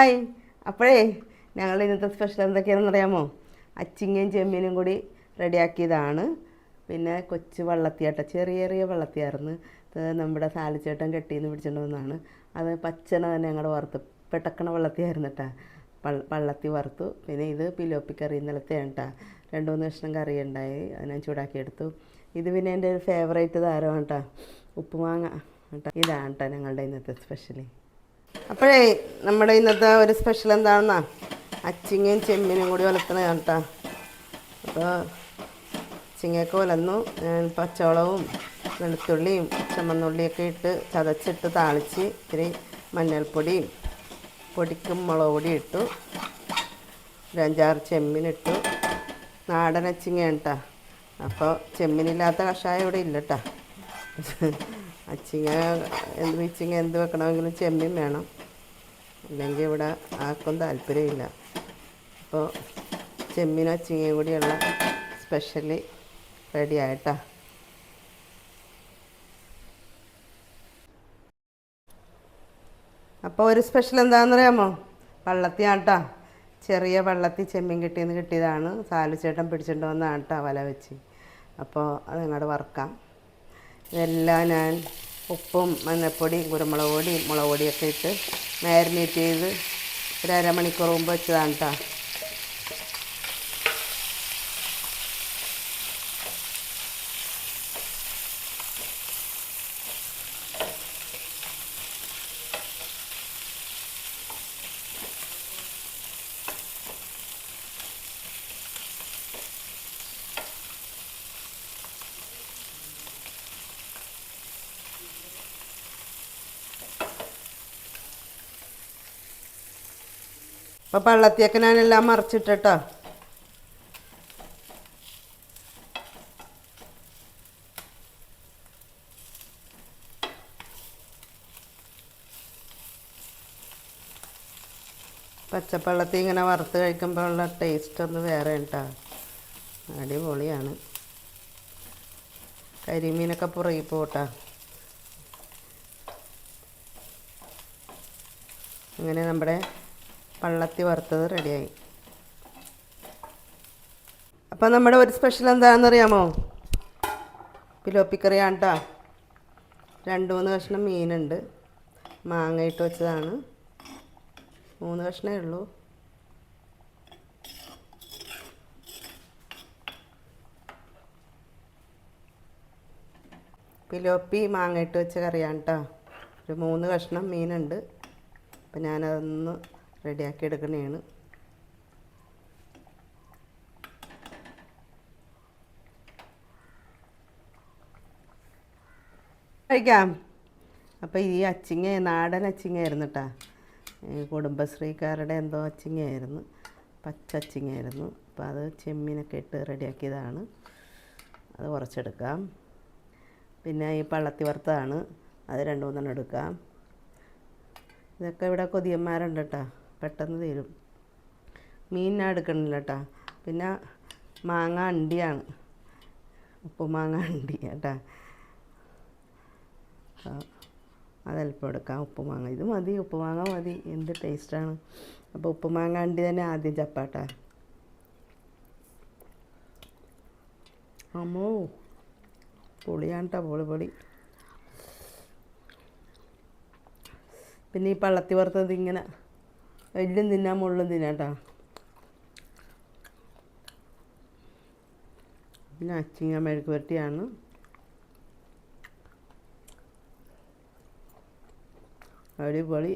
Hi. അപ്പോഴേ ഞങ്ങൾ ഇന്നത്തെ സ്പെഷ്യൽ എന്തൊക്കെയാണെന്ന് അറിയാമോ? അച്ചിങ്ങയും ചെമ്മീനും കൂടി റെഡിയാക്കിയതാണ്. പിന്നെ കൊച്ചു വെള്ളത്തിയാട്ട, ചെറിയ ചെറിയ വെള്ളത്തിയായിരുന്നു. നമ്മുടെ സാലിച്ചേട്ടൻ കെട്ടിന്ന് പിടിച്ചിട്ട് വന്നതാണ്. അത് പച്ചന തന്നെ ഞങ്ങളുടെ വറുത്ത് പെട്ടക്കണ വെള്ളത്തിയായിരുന്നു കേട്ടാ. വള്ളത്തി വറുത്തു. പിന്നെ ഇത് പിലോപ്പി കറി ഇന്നലത്തെയാണ് കേട്ടാ. 2-3 കഷ്ണം കറി ഉണ്ടായി, അത് ഞാൻ ചൂടാക്കിയെടുത്തു. ഇത് പിന്നെ എൻ്റെ ഒരു ഫേവറേറ്റ് താരമാണ് കേട്ടോ, ഉപ്പുമാങ്ങ കേട്ടോ. ഇതാണ് കേട്ടോ ഞങ്ങളുടെ ഇന്നത്തെ സ്പെഷ്യൽ. അപ്പോഴേ നമ്മുടെ ഇന്നത്തെ ഒരു സ്പെഷ്യൽ എന്താണെന്നാ, അച്ചിങ്ങയും ചെമ്മീനും കൂടി ഒലത്തണതാണ് കേട്ടോ. അപ്പോൾ അച്ചിങ്ങയൊക്കെ ഒലന്നു. ഞാൻ പച്ചവളവും വെളുത്തുള്ളിയും ചുമന്നുള്ളിയൊക്കെ ഇട്ട് ചതച്ചിട്ട് താളിച്ച് ഇത്തിരി മഞ്ഞൾപ്പൊടിയും പൊടിക്കും മുളക് പൊടി ഇട്ടു. ഒരു 5-6 ചെമ്മീനിട്ടു. നാടൻ അച്ചിങ്ങയാണ് കേട്ടോ. അപ്പോൾ ചെമ്മീനില്ലാത്ത കഷായം ഇവിടെ ഇല്ല കേട്ടോ. അച്ചിങ്ങ എന്ത് വെക്കണമെങ്കിലും ചെമ്മീൻ വേണം, ഇല്ലെങ്കിൽ ഇവിടെ ആർക്കും താല്പര്യമില്ല. അപ്പോൾ ചെമ്മീനും അച്ചിങ്ങയും കൂടിയുള്ള സ്പെഷ്യലി റെഡി ആയിട്ടാ. അപ്പോൾ ഒരു സ്പെഷ്യൽ എന്താണെന്നറിയാമോ? വള്ളത്തിയാട്ടാ. ചെറിയ വള്ളത്തി ചെമ്മീൻ കിട്ടിയതാണ്. സാലുചേട്ടൻ പിടിച്ചിട്ട് വന്നതാണ് കേട്ടോ വല വെച്ച്. അപ്പോൾ അത് അങ്ങോട്ട് വറുക്കാം. ഇതെല്ലാം ഞാൻ ഉപ്പും മഞ്ഞൾപ്പൊടിയും കുരുമുളക് പൊടിയും മുളക് പൊടിയൊക്കെ ഇട്ട് മാരിനേറ്റ് ചെയ്ത് ഒരു അരമണിക്കൂർ മുമ്പ് വെച്ചതാണ് കേട്ടോ. അപ്പോൾ പള്ളത്തിയൊക്കെ ഞാനെല്ലാം മറിച്ചിട്ടോ. പച്ചപ്പള്ളത്തി ഇങ്ങനെ വറുത്ത് കഴിക്കുമ്പോൾ ഉള്ള ടേസ്റ്റ് ഒന്ന് വേറെ കേട്ടോ, അടിപൊളിയാണ്. കരിമീനൊക്കെ പുറകെ പോട്ടാ. അങ്ങനെ നമ്മുടെ പള്ളത്തി വറുത്തത് റെഡിയായി. അപ്പം നമ്മുടെ ഒരു സ്പെഷ്യൽ എന്താണെന്നറിയാമോ? പിലോപ്പിക്കറിയാണ് കേട്ടോ. 2-3 കഷ്ണം മീനുണ്ട്, മാങ്ങ ഇട്ട് വെച്ചതാണ്. 3 കഷ്ണമേ ഉള്ളൂ. പിലോപ്പി മാങ്ങ ഇട്ട് വെച്ച കറിയാണ് കേട്ടോ. ഒരു 3 കഷ്ണം മീനുണ്ട്. അപ്പം ഞാനതൊന്ന് റെഡിയാക്കി എടുക്കണേണ്. കഴിക്കാം. അപ്പോൾ ഈ അച്ചിങ്ങ നാടൻ അച്ചിങ്ങയായിരുന്നു കേട്ടോ. കുടുംബശ്രീക്കാരുടെ എന്തോ അച്ചിങ്ങയായിരുന്നു, പച്ച അച്ചിങ്ങയായിരുന്നു. അപ്പോൾ അത് ചെമ്മീനൊക്കെ ഇട്ട് റെഡിയാക്കിയതാണ്. അത് കുറച്ചെടുക്കാം. പിന്നെ ഈ പള്ളത്തി വറുത്തതാണ്, അത് 2-3 എടുക്കാം. ഇതൊക്കെ ഇവിടെ കൊതിയന്മാരുണ്ട് കേട്ടോ, പെട്ടെന്ന് തീരും. മീൻ ഞാൻ എടുക്കണില്ല കേട്ടോ. പിന്നെ മാങ്ങ അണ്ടിയാണ്, ഉപ്പുമാങ്ങ അണ്ടി കേട്ടോ. അതല്പം എടുക്കാം. ഉപ്പുമാങ്ങ ഇത് മതി, ഉപ്പുമാങ്ങ മതി, എന്ത് ടേസ്റ്റാണ്. അപ്പോൾ ഉപ്പുമാങ്ങ അണ്ടി തന്നെ ആദ്യം ചപ്പാട്ടാ. അമ്മോ, പൊളിയാണ് കേട്ടോ, പൊളി. പിന്നെ ഈ പള്ളത്തി വറുത്തത് ഇങ്ങനെ എല്ലും തിന്നാൻ മുള്ളും തിന്നാട്ടോ. പിന്നെ അച്ചിങ്ങ മെഴുക്ക് പുരട്ടിയാണ്. അടിപൊളി.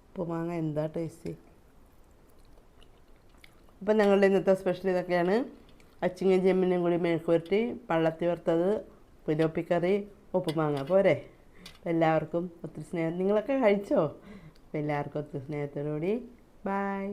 ഉപ്പുമാങ്ങ എന്താ ടേസ്റ്റ്. അപ്പം ഞങ്ങളുടെ ഇന്നത്തെ സ്പെഷ്യൽ ഇതൊക്കെയാണ്. അച്ചിങ്ങയും ചെമ്മീനും കൂടി മെഴുക്ക് പുരട്ടി, പള്ളത്തി വറുത്തത്, പിലോപ്പിക്കറി, ഉപ്പുമാങ്ങ. പോരെ? എല്ലാവർക്കും ഒത്തിരി സ്നേഹം. നിങ്ങളൊക്കെ കഴിച്ചോ? അപ്പോൾ എല്ലാവർക്കും ഒത്തിരി സ്നേഹത്തോടുകൂടി ബൈ.